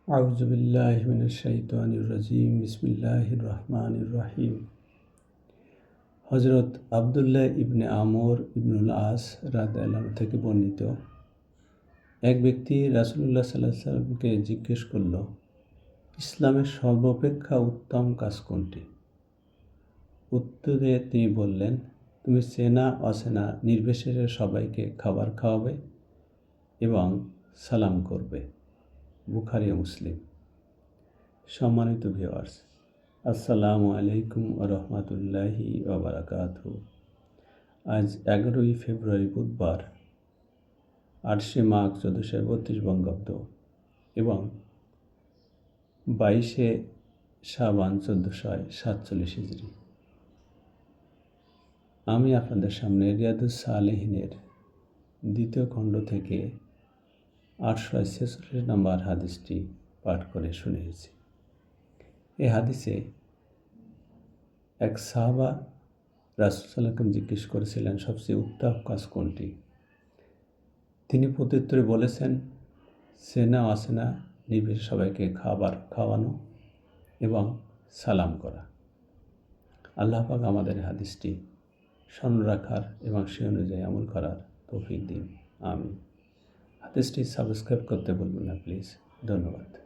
আউযুবিল্লাহি মিনাশ শাইতানির রাজিম বিসমিল্লাহির রহমানির রহিম। হযরত আব্দুল্লাহ ইবনে আমর ইবনুল আস রাদিয়াল্লাহু থেকে বর্ণিত, এক ব্যক্তি রাসূলুল্লাহ সাল্লাল্লাহু আলাইহি ওয়াসাল্লামকে জিজ্ঞেস করল, ইসলামের সর্বাপেক্ষা উত্তম কাজ কোনটি? উত্তরে তিনি বললেন, তুমি চেনা অচেনা নির্বিশেষে সবাইকে খাবার খাওয়াবে এবং সালাম করবে। বুখারী ও মুসলিম। সম্মানিত ভিউয়ার্স, আসসালামু আলাইকুম ওয়া রাহমাতুল্লাহি ওয়া বারাকাতুহু। আজ 11ই ফেব্রুয়ারি বুধবার, 8শে মাঘ 1432 বঙ্গাব্দ এবং 22শে শাবান 1447 হিজরি। আমি আপনাদের সামনে রিয়াদুস সালেহিনের 2য় খণ্ড থেকে 846 নম্বর হাদিসটি পাঠ করে শুনিয়েছি। এই হাদিসে এক সাহাবা রাসূল সাল্লাল্লাহু আলাইহি ওয়াসাল্লামকে জিজ্ঞেস করেছিলেন, সবচেয়ে উত্তম কাজ কোনটি? তিনি প্রত্যুত্তরে বলেছেন, চেনা অচেনা নির্বিশেষে সবাইকে খাবার খাওয়ানো এবং সালাম করা। আল্লাহ পাক আমাদের হাদিসটি স্মরণ রাখার এবং সে অনুযায়ী আমল করার তৌফিক দিন। আমিন। হাদিসটি সাবস্ক্রাইব করতে ভুলবেন না প্লিজ। ধন্যবাদ।